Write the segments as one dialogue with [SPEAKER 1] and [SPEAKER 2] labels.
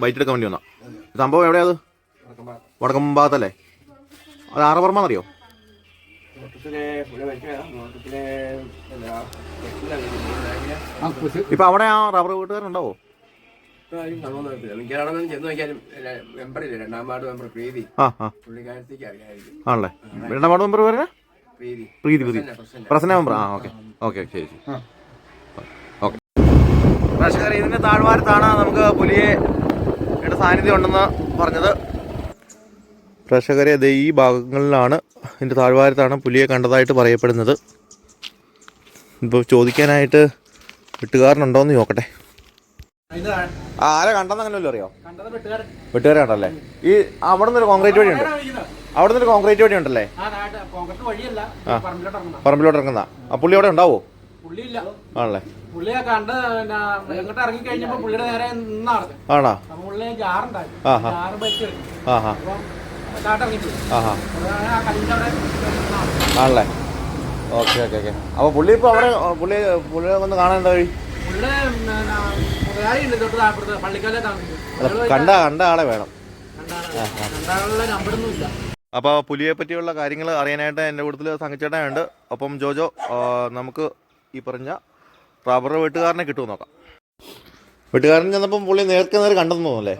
[SPEAKER 1] Byte എടുക്കാൻ വേണ്ടി വന്നാ. സംഭവം എവിടെയാ അത്? വടക്കം ഭാഗത്തല്ലേ? അത് ആറപ്പുറമാണെന്നറിയോ? ഇപ്പൊ അവിടെ ആ റബ്ബർ വീട്ടുകാരുണ്ടാവോ? ആണല്ലേ. രണ്ടാം വാർഡ് മെമ്പർ പേര് പ്രീതി. പ്രസന്ന മെമ്പർ. ആ ഓക്കെ ഓക്കെ ശരി ശരി ഓക്കെ. പ്രേക്ഷകർ, ഇതിന്റെ താഴ്വാരത്താണ് നമുക്ക് പുലിയുടെ സാന്നിധ്യം ഉണ്ടെന്ന് പറഞ്ഞത്. പ്രേക്ഷകരെ ഈ ഭാഗങ്ങളിലാണ്, ഇതിൻ്റെ താഴ്വാരത്താണ് പുലിയെ കണ്ടതായിട്ട് പറയപ്പെടുന്നത്. ഇപ്പോൾ ചോദിക്കാനായിട്ട് വെട്ടുകാരനുണ്ടോയെന്ന് നോക്കട്ടെ. ആരെ കണ്ടെന്നങ്ങനല്ലോ അറിയോ? വെട്ടുകാരാണല്ലേ. ഈ അവിടെ നിന്നൊരു കോൺക്രീറ്റ് വഴി ഉണ്ട്, അവിടെ നിന്നൊരു കോൺക്രീറ്റ് വഴി ഉണ്ടല്ലേ പറമ്പിലോട്ട് ഇറങ്ങുന്ന. ആ പുള്ളി അവിടെ ഉണ്ടാവോ? ആണല്ലേ. ആണോ? ആണല്ലേ. Okay okay okay. അപ്പോൾ പുള്ളി ഇപ്പോൾ അവിടെ പുള്ളിയെ വന്ന് കാണാൻ എന്താ വഴി? കണ്ട ആളെ വേണം. അപ്പോൾ പുലിയെ പറ്റിയുള്ള കാര്യങ്ങൾ അറിയാനായിട്ട് എൻ്റെ കൂട്ടത്തിൽ സംഘച്ചേട്ടനുണ്ട്. ഒപ്പം ജോജോ. നമുക്ക് ഈ പറഞ്ഞ റബ്ബർ വെട്ടുകാരനെ കിട്ടുമെന്ന് നോക്കാം. വെട്ടുകാരൻ ചെന്നപ്പം പുള്ളി നേർക്ക് കണ്ടെന്ന് തോന്നുന്നല്ലേ?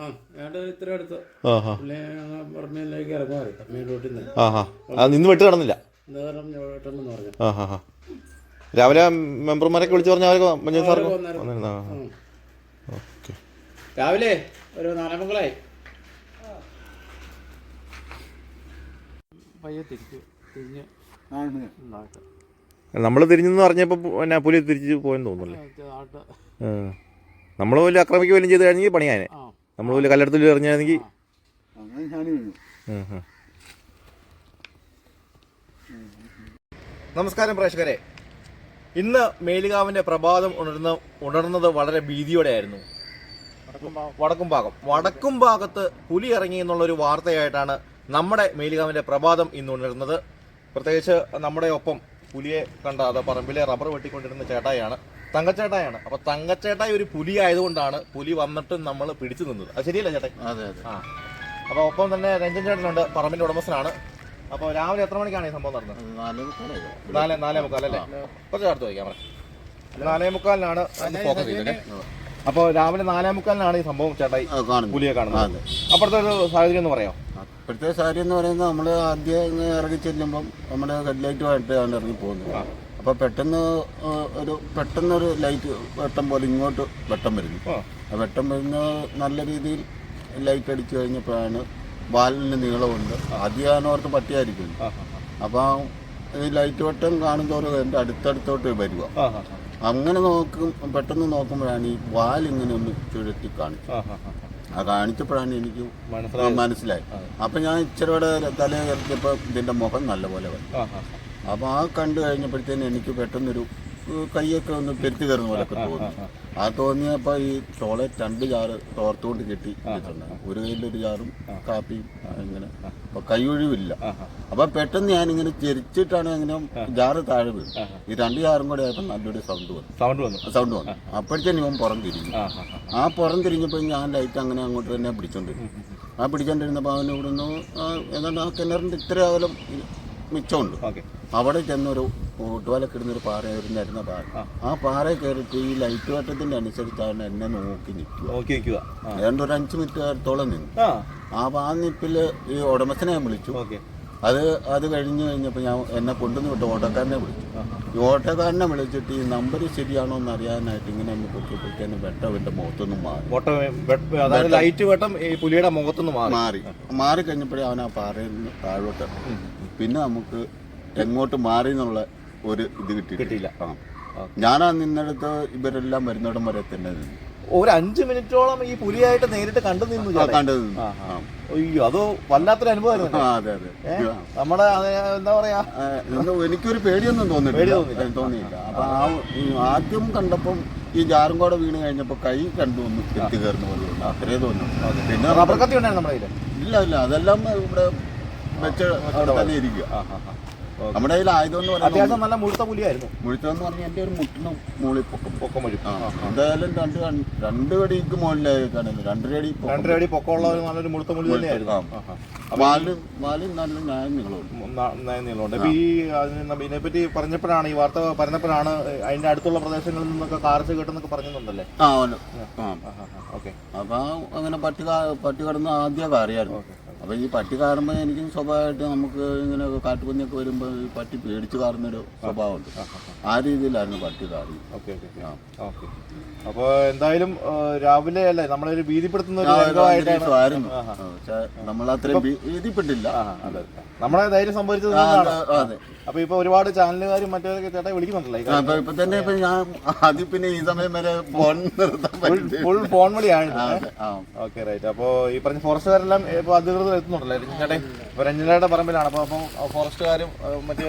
[SPEAKER 1] നിന്ന് വെട്ട് കടന്നില്ല. രാവിലെ മെമ്പർമാരൊക്കെ വിളിച്ചു പറഞ്ഞ അവർക്ക് പഞ്ചായത്ത് സാർക്ക് വന്നിരുന്ന. ഓക്കെ.
[SPEAKER 2] രാവിലെ ഒരു 4 മക്കളായി
[SPEAKER 1] നമ്മൾ തിരിഞ്ഞെന്ന് പറഞ്ഞപ്പോൾ പിന്നെ പുലി തിരിച്ച് പോയെന്ന് തോന്നുന്നല്ലേ? നമ്മൾ വലിയ ആക്രമിക്കുക പോലും ചെയ്ത് കഴിഞ്ഞെങ്കിൽ പണിയാനെ. നമ്മൾ വലിയ കല്ലെടുത്തിൽ എറിഞ്ഞാണെങ്കിൽ. നമസ്കാരം പ്രേക്ഷകരെ. ഇന്ന് മേലുകാവിന്റെ പ്രഭാതം ഉണർന്നത് വളരെ ഭീതിയോടെയായിരുന്നു. വടക്കും ഭാഗത്ത് പുലി ഇറങ്ങി എന്നുള്ളൊരു വാർത്തയായിട്ടാണ് നമ്മുടെ മേലുകാവിന്റെ പ്രഭാതം ഇന്ന് ഉണർന്നത്. പ്രത്യേകിച്ച് നമ്മുടെ ഒപ്പം പുലിയെ കണ്ട അത് പറമ്പിലെ റബ്ബർ വെട്ടിക്കൊണ്ടിരുന്ന ചേട്ടായാണ്, തങ്കച്ചേട്ടായാണ്. അപ്പൊ തങ്കച്ചേട്ടായി ഒരു പുലി ആയതുകൊണ്ടാണ് പുലി വന്നിട്ട് നമ്മൾ പിടിച്ചു നിന്നത്. അത് ശരിയല്ല ചേട്ടാ?
[SPEAKER 2] അതെ അതെ.
[SPEAKER 1] ആ. അപ്പൊ ഒപ്പം തന്നെ രഞ്ജൻ ചേട്ടനുണ്ട്, പറമ്പിന്റെ ഉടമസ്ഥനാണ്. അപ്പോൾ രാവിലെ എത്ര മണിക്കാണ് ഈ സംഭവം നടന്നത്? 4:45 അല്ലേ? കുറച്ച് അടുത്ത് വയ്ക്കാം. 4:45 ഫോക്കസ് ചെയ്തത്. അപ്പോൾ രാവിലെ 4:45 ഈ സംഭവം ചേട്ടായി പുലിയെ കാണുന്നത്. അപ്പോഴത്തെ ഒരു സാഹചര്യം എന്ന് പറയാം?
[SPEAKER 2] ഇപ്പോഴത്തെ സാഹചര്യം എന്ന് പറയുന്നത് നമ്മൾ ആദ്യം ഇറങ്ങി ചെല്ലുമ്പം നമ്മുടെ ഹെഡ്ലൈറ്റുമായിട്ടാണ് ഇറങ്ങി പോകുന്നത്. അപ്പോൾ പെട്ടെന്നൊരു ലൈറ്റ് വെട്ടം പോലെ ഇങ്ങോട്ട് വെട്ടം വരുന്നു. ആ വെട്ടം വരുന്ന നല്ല രീതിയിൽ ലൈറ്റ് അടിച്ചു കഴിഞ്ഞപ്പോഴാണ് വാലിന് നീളമുണ്ട്. ആദ്യം ഓർത്ത് പട്ടിയായിരിക്കും. അപ്പം ഈ ലൈറ്റ് വെട്ടം കാണുന്നതോറും എൻ്റെ അടുത്തടുത്തോട്ട് വരിക. അങ്ങനെ പെട്ടെന്ന് നോക്കുമ്പോഴാണ് ഈ വാലിങ്ങനെ ഒന്ന് ചുഴറ്റി കാണിച്ചു. ആ കാണിച്ചപ്പോഴാണ് എനിക്ക് മനസ്സിലായി. അപ്പം ഞാൻ ഇച്ചിരിയുടെ തല ഇറക്കിയപ്പോൾ ഇതിൻ്റെ മുഖം നല്ലപോലെ വരും. അപ്പം ആ കണ്ടു കഴിഞ്ഞപ്പോഴത്തേന് എനിക്ക് പെട്ടെന്നൊരു കൈയൊക്കെ ഒന്ന് പെരുത്തി കയറുന്ന പോലെയൊക്കെ തോന്നി. ആ തോന്നിയപ്പോൾ ഈ ചോളെ 2 ജാറ് തോർത്തുകൊണ്ട് കെട്ടി വെച്ചിട്ടുണ്ടായിരുന്നു. ഒരു കയ്യിലൊരു ജാറും കാപ്പിയും ഇങ്ങനെ. അപ്പോൾ കൈ ഒഴിവില്ല. അപ്പം പെട്ടെന്ന് ഞാനിങ്ങനെ ചെരിച്ചിട്ടാണ് ഇങ്ങനെ ജാറ് താഴെ വീഴും. ഈ 2 ജാറും കൂടെ ആയപ്പോൾ നല്ലൊരു സൗണ്ട് വന്നു. അപ്പോഴത്തേനും ഇവൻ പുറം തിരിഞ്ഞു. ആ പുറം തിരിഞ്ഞപ്പോൾ ഞാൻ ലൈറ്റ് അങ്ങനെ അങ്ങോട്ട് തന്നെ പിടിച്ചോണ്ടിരുന്നപ്പോൾ അവന് ഇവിടുന്ന് ഏതാണ്ട് ആ കിണറിൻ്റെ ഇത്ര അകലം മിച്ചമുണ്ട്. അവിടെ ചെന്നൊരു ഊട്ടുവാലക്കിടുന്നൊരു പാറ നിരന്ന പാറ. ആ പാറയിൽ കയറിയിട്ട് ഈ ലൈറ്റ് വട്ടത്തിന്റെ അനുസരിച്ചാണ് എന്നെ നോക്കി നിൽക്കുക. ഏതാണ്ട് ഒരു 5 മിനിറ്റ് നേരത്തോളം നിന്നു. ആ നിപ്പില് ഈ ഉടമസ്ഥനെ ഞാൻ വിളിച്ചു. അത് കഴിഞ്ഞപ്പോൾ ഞാൻ എന്നെ കൊണ്ടുവന്ന് വിട്ടു ഓട്ടോക്കാരനെ വിളിച്ചു. ഈ ഓട്ടോക്കാരനെ വിളിച്ചിട്ട് ഈ നമ്പർ ശരിയാണോ എന്ന് അറിയാനായിട്ട് ഇങ്ങനെ ഒന്ന് പൊക്കിയപ്പോഴത്തേന് വെട്ടം എൻ്റെ മുഖത്തൊന്നും മാറി കഴിഞ്ഞപ്പോഴേ അവൻ ആ പാറയിൽ നിന്ന് താഴോട്ട്. പിന്നെ നമുക്ക് എങ്ങോട്ട് മാറി എന്നുള്ള ഒരു ഇത് കിട്ടിയില്ല. ഞാനാ നിന്നെടുത്ത് ഇവരെല്ലാം വരുന്നിടം വരെ തന്നെ നിന്നു.
[SPEAKER 1] ഒരു 5 മിനിറ്റോളം ഈ പുലിയായിട്ട് നേരിട്ട് കണ്ടു നിന്നു. അയ്യോ, അത് വല്ലാത്തൊരു അനുഭവമായിരുന്നു.
[SPEAKER 2] അതെ അതെ.
[SPEAKER 1] നമ്മുടെ എന്താ പറയാ,
[SPEAKER 2] എനിക്കൊരു പേടിയൊന്നും തോന്നിയില്ല. അപ്പൊ ആദ്യം കണ്ടപ്പം ഈ ജാറും കൂടെ വീണ് കഴിഞ്ഞപ്പോ കൈ കണ്ടു ഒന്ന് എത്തി കയറുന്ന പോലെ അത്രേ തോന്നുന്നു.
[SPEAKER 1] പിന്നെ റബ്ബർ കത്തി ഉണ്ടായിരുന്നു നമ്മുടെ കയ്യിൽ?
[SPEAKER 2] ഇല്ല അതെല്ലാം ഇവിടെ വെച്ച് അവിടെ തന്നെ ഇരിക്കുക. നമ്മുടെ കയ്യിൽ ആയതെന്ന് പറയുന്നത്
[SPEAKER 1] അത്യാവശ്യം നല്ല മുഴുത്ത പുലിയായിരുന്നു.
[SPEAKER 2] മുഴുത്തെന്ന് പറഞ്ഞാൽ എൻ്റെ ഒരു മുട്ടിനും മുകളിൽ
[SPEAKER 1] പൊക്കം വരും.
[SPEAKER 2] എന്തായാലും രണ്ട് അടിക്ക് മുകളിലേക്കാണല്ലോ 2.5 അടി
[SPEAKER 1] 2.5 അടി പൊക്കമുള്ള ഒരു നല്ലൊരു മുഴുത്ത പുലി തന്നെയായിരുന്നു.
[SPEAKER 2] വാലും നല്ല ന്യായം
[SPEAKER 1] നീളമുണ്ട്. അപ്പൊ ഈ ഇതിനെപ്പറ്റി പറഞ്ഞപ്പോഴാണ്, ഈ വാർത്ത പറഞ്ഞപ്പോഴാണ് അതിന്റെ അടുത്തുള്ള പ്രദേശങ്ങളിൽ നിന്നൊക്കെ കാർച്ച കേട്ടെന്നൊക്കെ പറഞ്ഞിട്ടുണ്ടല്ലേ?
[SPEAKER 2] ഓക്കെ. അപ്പൊ അങ്ങനെ പട്ടി കടന്ന് ആദ്യമൊക്കെ അറിയായിരുന്നു. അപ്പോൾ ഈ പട്ടി കാണുമ്പോൾ എനിക്കും സ്വാഭാവികമായിട്ട് നമുക്ക് ഇങ്ങനെ കാട്ടുപന്നിയൊക്കെ വരുമ്പോൾ ഈ പട്ടി പേടിച്ച് കാറുന്നൊരു സ്വഭാവമുണ്ട്. ആ രീതിയിലായിരുന്നു പട്ടി കാറി.
[SPEAKER 1] ഓക്കെ. അപ്പോൾ എന്തായാലും രാവിലെ അല്ലേ നമ്മളൊരു ഭീതിപ്പെടുത്തുന്ന ഒരു രംഗമായിട്ടായിരുന്നു.
[SPEAKER 2] നമ്മളത്രയും ഭീതിപ്പെട്ടില്ല.
[SPEAKER 1] അതെ, നമ്മളെ ധൈര്യം സംഭവിച്ചത്. അതെ. അപ്പൊ ഇപ്പൊ ഒരുപാട് ചാനലുകാരും മറ്റേതൊക്കെ ചേട്ടാ വിളിക്കുന്നുണ്ടല്ലോ.
[SPEAKER 2] ഇപ്പൊ തന്നെ ഞാൻ ആദ്യം പിന്നെ ഈ സമയം വരെ
[SPEAKER 1] ഫുൾ ഫോൺ വിളിയാണ്. Okay, right. അപ്പൊ ഈ പറഞ്ഞ ഫോറസ്റ്റുകാരെല്ലാം ഇപ്പൊ അധികൃതർ എത്തുന്നുണ്ടല്ലോ ചേട്ടേ. ഇപ്പൊ രഞ്ജനയുടെ പറമ്പിലാണ്. അപ്പൊ ഫോറസ്റ്റുകാരും മറ്റു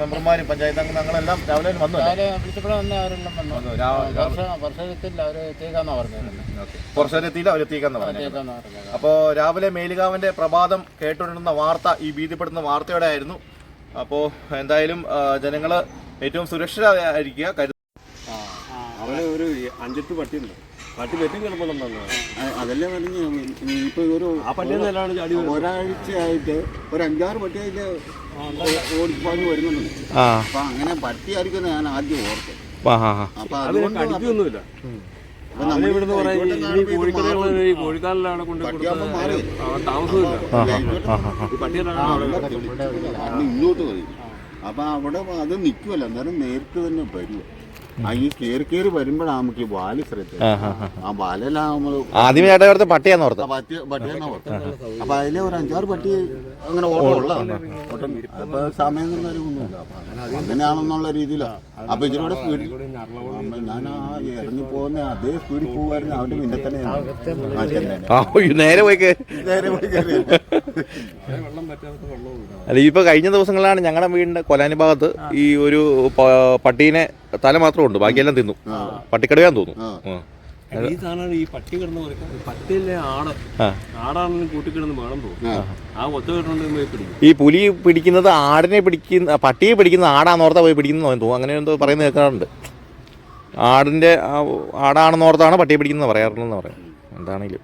[SPEAKER 1] മെമ്പർമാരും പഞ്ചായത്ത് അംഗങ്ങളെല്ലാം രാവിലെ വന്നു. ഫോറസ്റ്റുകാരെത്തിയില്ല, അവരെത്തിക്കാന്ന് പറഞ്ഞു. അപ്പോ രാവിലെ മേലുകാവിന്റെ പ്രഭാതം കേട്ടുകൊണ്ടിരുന്ന വാർത്ത ഈ ഭീതിപ്പെടുത്തുന്ന വാർത്തയോടെ ആയിരുന്നു. അപ്പോൾ എന്തായാലും ജനങ്ങൾ ഏറ്റവും സുരക്ഷിതരായിരിക്കുക.
[SPEAKER 3] അവിടെ ഒരു 5-8 പട്ടിയുണ്ട്. പട്ടി വെറ്റി കിടപ്പുണ്ടെന്ന്
[SPEAKER 2] അതല്ലേ പറഞ്ഞു. ഇപ്പൊ ഒരു ഒരാഴ്ചയായിട്ട് ഒരു 5-6 പട്ടിയായിട്ട് ഓടിപ്പാഞ്ഞ് വരുന്നുണ്ട്. അപ്പൊ അങ്ങനെ പട്ടിയായിരിക്കും ഞാൻ ആദ്യം ഓർത്തത്. അപ്പൊ അതുകൊണ്ട്
[SPEAKER 3] അടിക്കൊന്നുമില്ല. കോഴിക്കാലിലാണ് കൊണ്ട് താമസമില്ല.
[SPEAKER 2] ഇങ്ങോട്ട് വരും. അപ്പൊ അവിടെ അത് നിൽക്കുമല്ലോ, അന്നേരം നേരത്തെ തന്നെ വരും. ഈ കയറി വരുമ്പോഴാണ് നമുക്ക് ഈ വാല് ശ്രദ്ധ. ആ വാലെല്ലാം നമ്മള്
[SPEAKER 1] ആദ്യമേ പട്ടിയാന്ന് ഓർത്ത്.
[SPEAKER 2] അപ്പൊ അതിലെ ഒരു 5-6 പട്ടി അങ്ങനെ ഓട്ടമുള്ളതാണ്. അപ്പൊ സമയം ഒന്നുമില്ല, അങ്ങനെയാണെന്നുള്ള രീതിയിലാണ്. അപ്പൊ ഇതിലൂടെ സ്പീഡിൽ ഞാൻ ആ ഇറങ്ങി പോകുന്ന അതേ സ്പീഡിൽ പോകുമായിരുന്നു. അവന്റെ പിന്നെ തന്നെ
[SPEAKER 1] നേരെ പോയി അല്ല. ഇപ്പൊ കഴിഞ്ഞ ദിവസങ്ങളിലാണ് ഞങ്ങളുടെ വീടിന്റെ കൊലാനി ഭാഗത്ത് ഈ ഒരു പട്ടീനെ തല മാത്രം ഉണ്ട്, ബാക്കിയെല്ലാം തിന്നു. പട്ടിക്കടയാന്ന് തോന്നുന്നു.
[SPEAKER 3] ഈ സാധനമാണ് ഈ പട്ടി കിടന്ന് പട്ടിയിലെ ആടാണെങ്കിലും കൂട്ടിക്കിടന്ന് വേണം തോന്നുന്നു. ആ ഒത്ത കിടന്നുണ്ട്
[SPEAKER 1] ഈ പുലി പിടിക്കുന്നത് പട്ടിയെ പിടിക്കുന്ന ആടാന്നോർത്താ പോയി പിടിക്കുന്ന തോന്നുന്നു. അങ്ങനെ എന്തോ പറയുന്നത് കേൾക്കാറുണ്ട്. ആടാണെന്നോർത്താണ് പട്ടിയെ പിടിക്കുന്നത് പറയാറുള്ളതെന്ന് പറയാം. എന്താണെങ്കിലും